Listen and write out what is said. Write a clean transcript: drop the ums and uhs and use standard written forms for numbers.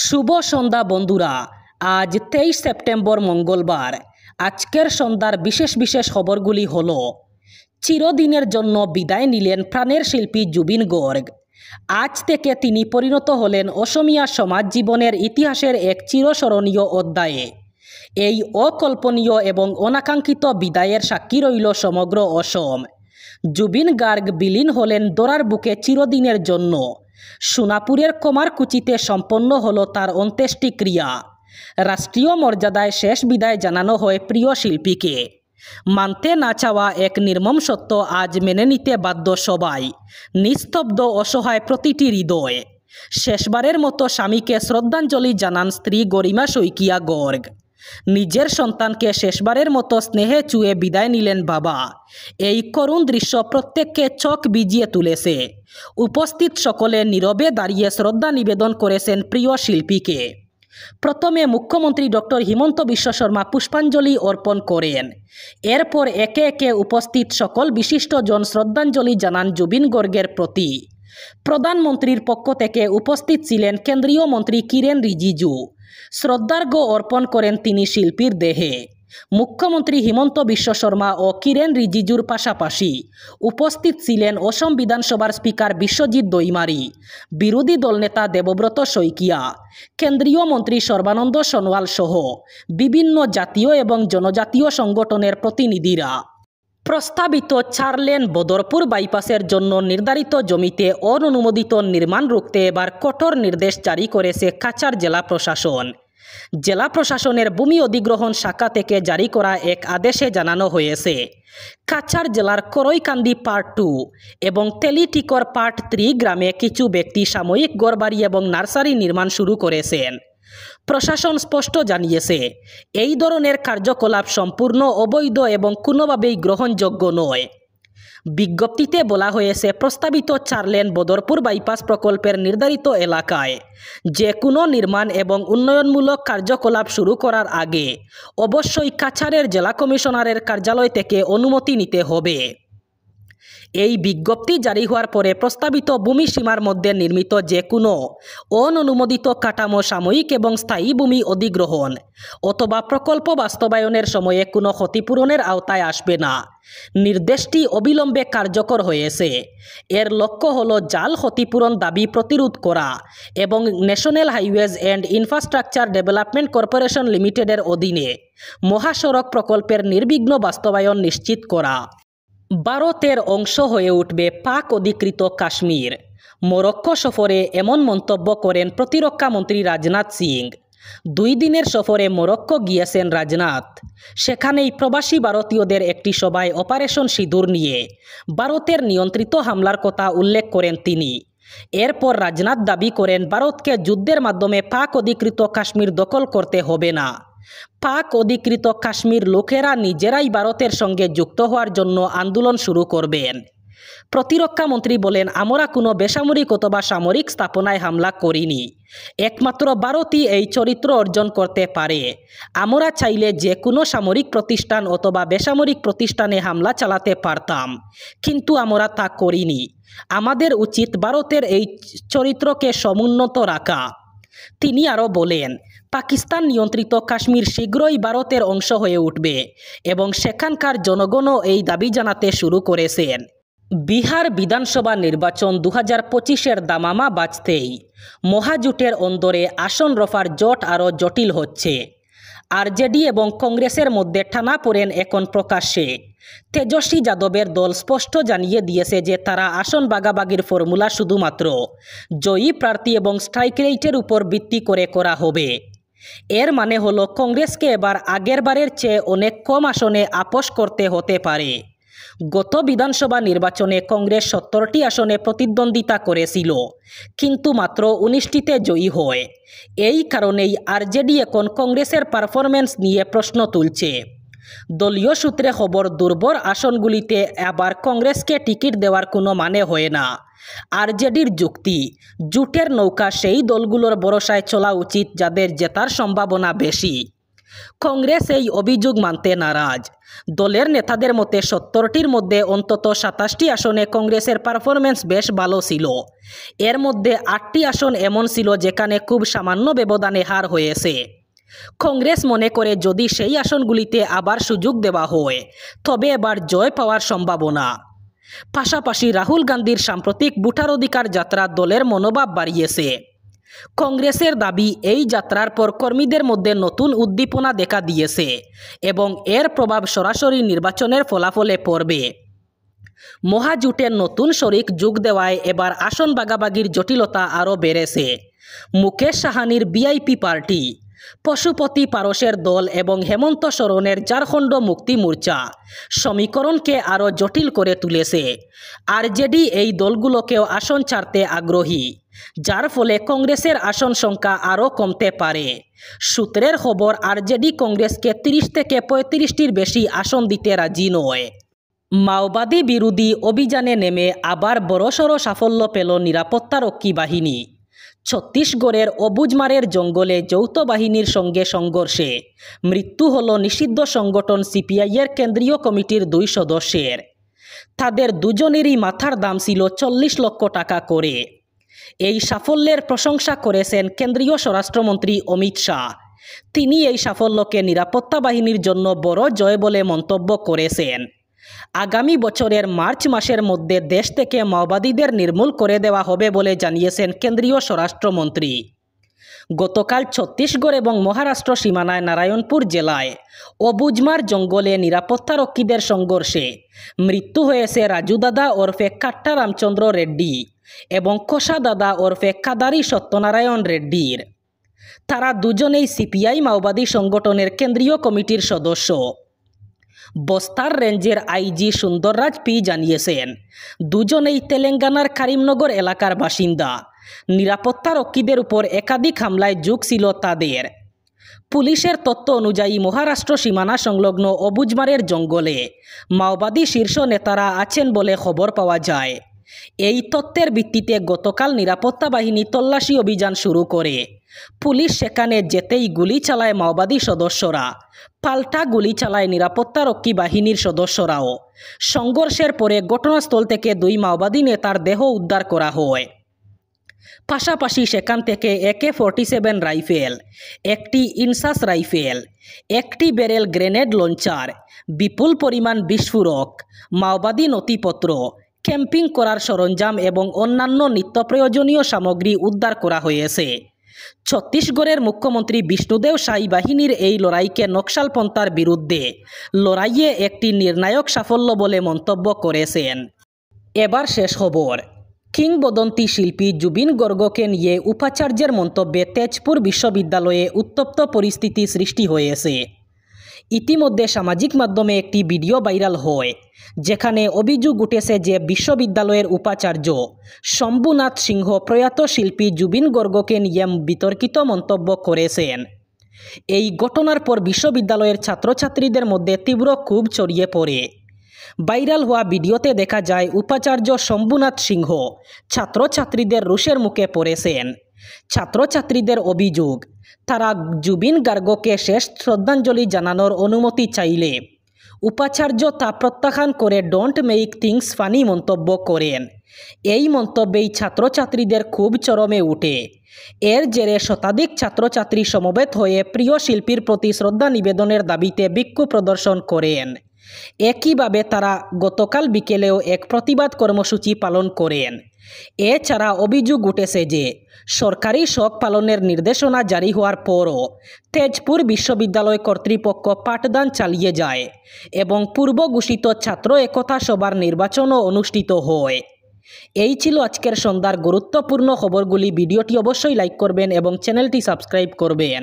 শুভ সন্ধ্যা বন্ধুরা। আজ 23 সেপ্টেম্বর মঙ্গলবার। আজকের সন্ধ্যার বিশেষ বিশেষ খবরগুলি হলো: চিরদিনের জন্য বিদায় নিলেন প্রাণের শিল্পী জুবিন গর্গ। আজ থেকে তিনি পরিণত হলেন অসমীয়া সমাজ জীবনের ইতিহাসের এক চিরস্মরণীয় অধ্যায়ে। এই অকল্পনীয় এবং অনাকাঙ্ক্ষিত বিদায়ের সাক্ষী রইল সমগ্র অসম। জুবিন গার্গ বিলীন হলেন দরার বুকে চিরদিনের জন্য। সোনাপুরের কমারকুচিতে সম্পন্ন হলো তার অন্ত্যেষ্টিক্রিয়া। রাষ্ট্রীয় মর্যাদায় শেষ বিদায় জানানো হয় প্রিয় শিল্পীকে। মানতে না চাওয়া এক নির্মম সত্য আজ মেনে নিতে বাধ্য সবাই। নিস্তব্ধ অসহায় প্রতিটি হৃদয়। শেষবারের মতো স্বামীকে শ্রদ্ধাঞ্জলি জানান স্ত্রী গরিমা শইকিয়া গর্গ। নিজের সন্তানকে শেষবারের মতো স্নেহে চুয়ে বিদায় নিলেন বাবা। এই করুণ দৃশ্য প্রত্যেককে চোখ ভিজিয়ে তুলেছে। উপস্থিত সকলে নীরবে দাঁড়িয়ে শ্রদ্ধা নিবেদন করেছেন প্রিয় শিল্পীকে। প্রথমে মুখ্যমন্ত্রী ডক্টর হিমন্ত বিশ্ব শর্মা পুষ্পাঞ্জলি অর্পণ করেন। এরপর একে একে উপস্থিত সকল বিশিষ্টজন শ্রদ্ধাঞ্জলি জানান জুবিন গর্গের প্রতি। প্রধানমন্ত্রীর পক্ষ থেকে উপস্থিত ছিলেন কেন্দ্রীয় মন্ত্রী কিরেন রিজিজু। শ্রদ্ধার্ঘ্য অর্পণ করেন তিনি শিল্পীর দেহে। মুখ্যমন্ত্রী হিমন্ত বিশ্ব শর্মা ও কিরেন রিজিজুর পাশাপাশি উপস্থিত ছিলেন অসম বিধানসভার স্পিকার বিশ্বজিৎ দৈমারি, বিরোধী দলনেতা দেবব্রত শইকিয়া, কেন্দ্রীয় মন্ত্রী সর্বানন্দ সোনোয়াল সহ বিভিন্ন জাতীয় এবং জনজাতীয় সংগঠনের প্রতিনিধিরা। প্রস্তাবিত 4 লেন বদরপুর বাইপাসের জন্য নির্ধারিত জমিতে অননুমোদিত নির্মাণ রুখতে এবার কঠোর নির্দেশ জারি করেছে কাছাড় জেলা প্রশাসন। জেলা প্রশাসনের ভূমি অধিগ্রহণ শাখা থেকে জারি করা এক আদেশে জানানো হয়েছে, কাছাড় জেলার করইকান্দি পার্ট 2 এবং তেলিটিকর পার্ট 3 গ্রামে কিছু ব্যক্তি সাময়িক ঘরবাড়ি এবং নার্সারি নির্মাণ শুরু করেছেন। প্রশাসন স্পষ্ট জানিয়েছে, এই ধরনের কার্যকলাপ সম্পূর্ণ অবৈধ এবং কোনোভাবেই গ্রহণযোগ্য নয়। বিজ্ঞপ্তিতে বলা হয়েছে, প্রস্তাবিত 4 লেন বদরপুর বাইপাস প্রকল্পের নির্ধারিত এলাকায় যে কোনো নির্মাণ এবং উন্নয়নমূলক কার্যকলাপ শুরু করার আগে অবশ্যই কাছাড়ের জেলা কমিশনারের কার্যালয় থেকে অনুমতি নিতে হবে। এই বিজ্ঞপ্তি জারি হওয়ার পরে প্রস্তাবিত ভূমি সীমার মধ্যে নির্মিত যে কোনো অননুমোদিত কাঠামো সাময়িক এবং স্থায়ী ভূমি অধিগ্রহণ অথবা প্রকল্প বাস্তবায়নের সময়ে কোনো ক্ষতিপূরণের আওতায় আসবে না। নির্দেশটি অবিলম্বে কার্যকর হয়েছে। এর লক্ষ্য হল জাল ক্ষতিপূরণ দাবি প্রতিরোধ করা এবং national highways and infrastructure development corporation লিমিটেডের অধীনে মহাসড়ক প্রকল্পের নির্বিঘ্ন বাস্তবায়ন নিশ্চিত করা। ভারতের অংশ হয়ে উঠবে পাক অধিকৃত কাশ্মীর। মরক্কো সফরে এমন মন্তব্য করেন প্রতিরক্ষা মন্ত্রী রাজনাথ সিং। 2 দিনের সফরে মরক্কো গিয়েছেন রাজনাথ। সেখানেই প্রবাসী ভারতীয়দের একটি সভায় অপারেশন সিঁদুর নিয়ে ভারতের নিয়ন্ত্রিত হামলার কথা উল্লেখ করেন তিনি। এরপর রাজনাথ দাবি করেন, ভারতকে যুদ্ধের মাধ্যমে পাক অধিকৃত কাশ্মীর দখল করতে হবে না। পাক অধিকৃত কাশ্মীর লোকেরা নিজেরাই ভারতের সঙ্গে যুক্ত হওয়ার জন্য আন্দোলন শুরু করবেন। প্রতিরক্ষা মন্ত্রী বলেন, আমরা কোনো বেসামরিক অথবা সামরিক স্থাপনায় হামলা করিনি। একমাত্র ভারতই এই চরিত্র অর্জন করতে পারে। আমরা চাইলে যে কোনো সামরিক প্রতিষ্ঠান অথবা বেসামরিক প্রতিষ্ঠানে হামলা চালাতে পারতাম, কিন্তু আমরা তা করিনি। আমাদের উচিত ভারতের এই চরিত্রকে সমুন্নত রাখা। তিনি আরও বলেন, পাকিস্তান নিয়ন্ত্রিত কাশ্মীর শীঘ্রই ভারতের অংশ হয়ে উঠবে এবং সেখানকার জনগণও এই দাবি জানাতে শুরু করেছেন। বিহার বিধানসভা নির্বাচন 2025-এর দামামা বাজতেই মহাজোটের অন্দরে আসন রফার জোট আরও জটিল হচ্ছে। আরজেডি এবং কংগ্রেসের মধ্যে টানাপোড়েন এখন প্রকাশ্যে। তেজস্বী যাদবের দল স্পষ্ট জানিয়ে দিয়েছে যে তারা আসন ভাগাভাগির ফর্মুলা শুধুমাত্র জয়ী প্রার্থী এবং স্ট্রাইক রেটের উপর ভিত্তি করে করা হবে। এর মানে হলো কংগ্রেসকে এবার আগেরবারের চেয়ে অনেক কম আসনে আপোস করতে হতে পারে। গত বিধানসভা নির্বাচনে কংগ্রেস 70টি আসনে প্রতিদ্বন্দ্বিতা করেছিল, কিন্তু মাত্র 19টিতে জয়ী হয়। এই কারণেই আরজেডি এখন কংগ্রেসের পারফরমেন্স নিয়ে প্রশ্ন তুলছে। দলীয় সূত্রে খবর, দুর্বল আসনগুলিতে আবার কংগ্রেসকে টিকিট দেওয়ার কোনো মানে হয় না। আরজেডির যুক্তি, জোটের নৌকা সেই দলগুলোর ভরসায় চলা উচিত যাদের জেতার সম্ভাবনা বেশি। কংগ্রেস এই অভিযোগ মানতে নারাজ। দলের নেতাদের মতে 70টির মধ্যে অন্তত 27টি আসনে কংগ্রেসের পারফরমেন্স বেশ ভালো ছিল। এর মধ্যে 8টি আসন এমন ছিল যেখানে খুব সামান্য ব্যবধানে হার হয়েছে। কংগ্রেস মনে করে যদি সেই আসনগুলিতে আবার সুযোগ দেওয়া হয় তবে এবার জয় পাওয়ার সম্ভাবনা। পাশাপাশি রাহুল গান্ধীর সাম্প্রতিক ভোটাধিকার যাত্রা দলের মনোভাব বাড়িয়েছে। কংগ্রেসের দাবি এই যাত্রার পর কর্মীদের মধ্যে নতুন উদ্দীপনা দেখা দিয়েছে এবং এর প্রভাব সরাসরি নির্বাচনের ফলাফলে পড়বে। মহাজোটের নতুন শরিক যোগ দেওয়ায় এবার আসন ভাগাভাগির জটিলতা আরও বেড়েছে। মুকেশ সাহানির ভিআইপি পার্টি, পশুপতি পারসের দল এবং হেমন্ত সোরেনের ঝাড়খণ্ড মুক্তি মোর্চা সমীকরণকে আরও জটিল করে তুলেছে। আরজেডি এই দলগুলোকেও আসন ছাড়তে আগ্রহী, যার ফলে কংগ্রেসের আসন সংখ্যা আরও কমতে পারে। সূত্রের খবর, আরজেডি কংগ্রেসকে 30 থেকে 35টির বেশি আসন দিতে রাজি নয়। মাওবাদী বিরোধী অভিযানে নেমে আবার বড়সড় সাফল্য পেল নিরাপত্তারক্ষী বাহিনী। ছত্তিশগড়ের অবুজমারের জঙ্গলে যৌথ বাহিনীর সঙ্গে সংঘর্ষে মৃত্যু হল নিষিদ্ধ সংগঠন সিপিআইয়ের কেন্দ্রীয় কমিটির 2 সদস্যের। তাদের দুজনেরই মাথার দাম ছিল 40 লক্ষ টাকা করে। এই সাফল্যের প্রশংসা করেছেন কেন্দ্রীয় স্বরাষ্ট্রমন্ত্রী অমিত শাহ। তিনি এই সাফল্যকে নিরাপত্তা বাহিনীর জন্য বড় জয় বলে মন্তব্য করেছেন। আগামী বছরের মার্চ মাসের মধ্যে দেশ থেকে মাওবাদীদের নির্মূল করে দেওয়া হবে বলে জানিয়েছেন কেন্দ্রীয় স্বরাষ্ট্রমন্ত্রী। গতকাল ছত্তিশগড় এবং মহারাষ্ট্র সীমানায় নারায়ণপুর জেলায় অবুজমার জঙ্গলে নিরাপত্তারক্ষীদের সংঘর্ষে মৃত্যু হয়েছে রাজু দাদা ওরফে কাট্টা রামচন্দ্র রেড্ডি এবং কোষা দাদা ওরফে কাদারি সত্যনারায়ণ রেড্ডির। তারা দুজনেই সিপিআই মাওবাদী সংগঠনের কেন্দ্রীয় কমিটির সদস্য। বস্তার রেঞ্জের আইজি সুন্দররাজ পি জানিয়েছেন, দুজনেই তেলেঙ্গানার করিমনগর এলাকার বাসিন্দা। নিরাপত্তারক্ষীদের উপর একাধিক হামলায় যোগ ছিল তাদের। পুলিশের তথ্য অনুযায়ী মহারাষ্ট্র সীমানা সংলগ্ন অবুজমারের জঙ্গলে মাওবাদী শীর্ষ নেতারা আছেন বলে খবর পাওয়া যায়। এই তথ্যের ভিত্তিতে গতকাল নিরাপত্তা বাহিনী তল্লাশি অভিযান শুরু করে। পুলিশ সেখানে যেতেই গুলি চালায় মাওবাদী সদস্যরা, পাল্টা গুলি চালায় নিরাপত্তারক্ষী বাহিনীর সদস্যরাও। সংঘর্ষের পরে ঘটনাস্থল থেকে 2 মাওবাদী নেতার দেহ উদ্ধার করা হয়। পাশাপাশি সেখান থেকে AK-47 রাইফেল, একটি ইনসাস রাইফেল, একটি ব্যারেল গ্রেনেড লঞ্চার, বিপুল পরিমাণ বিস্ফোরক, মাওবাদী নথিপত্র, ক্যাম্পিং করার সরঞ্জাম এবং অন্যান্য নিত্য প্রয়োজনীয় সামগ্রী উদ্ধার করা হয়েছে। ছত্তিশগড়ের মুখ্যমন্ত্রী বিষ্ণুদেব সাই বাহিনীর এই লড়াইকে নকশালপন্থার বিরুদ্ধে লড়াইয়ে একটি নির্ণায়ক সাফল্য বলে মন্তব্য করেছেন। এবার শেষ খবর। কিংবদন্তি শিল্পী জুবিন গর্গকে নিয়ে উপাচার্যের মন্তব্যে তেজপুর বিশ্ববিদ্যালয়ে উত্তপ্ত পরিস্থিতি সৃষ্টি হয়েছে। ইতিমধ্যে সামাজিক মাধ্যমে একটি ভিডিও ভাইরাল হয় যেখানে অভিযোগ উঠেছে যে বিশ্ববিদ্যালয়ের উপাচার্য শম্ভুনাথ সিংহ প্রয়াত শিল্পী জুবিন গর্গকে নিয়ে বিতর্কিত মন্তব্য করেছেন। এই ঘটনার পর বিশ্ববিদ্যালয়ের ছাত্রছাত্রীদের মধ্যে তীব্র ক্ষোভ ছড়িয়ে পড়ে। ভাইরাল হওয়া ভিডিওতে দেখা যায় উপাচার্য শম্ভুনাথ সিংহ ছাত্রছাত্রীদের রোষের মুখে পড়েছেন। ছাত্রছাত্রীদের অভিযোগ, তারা জুবিন গার্গকে শেষ শ্রদ্ধাঞ্জলি জানানোর অনুমতি চাইলে উপাচার্য তা প্রত্যাখ্যান করে ডোন্ট মেক থিংস ফানি মন্তব্য করেন। এই মন্তব্যেই ছাত্রছাত্রীদের খুব চরমে ওঠে। এর জেরে শতাধিক ছাত্রছাত্রী সমবেত হয়ে প্রিয় শিল্পীর প্রতি শ্রদ্ধা নিবেদনের দাবিতে বিক্ষোভ প্রদর্শন করেন। একইভাবে তারা গতকাল বিকেলেও এক প্রতিবাদ কর্মসূচি পালন করেন। এছাড়া অভিযোগ উঠেছে যে সরকারি শোক পালনের নির্দেশনা জারি হওয়ার পরও তেজপুর বিশ্ববিদ্যালয় কর্তৃপক্ষ পাঠদান চালিয়ে যায় এবং পূর্ব ঘোষিত ছাত্র একতা সভার নির্বাচনও অনুষ্ঠিত হয়। এই ছিল আজকের সন্ধ্যার গুরুত্বপূর্ণ খবরগুলি। ভিডিওটি অবশ্যই লাইক করবেন এবং চ্যানেলটি সাবস্ক্রাইব করবেন।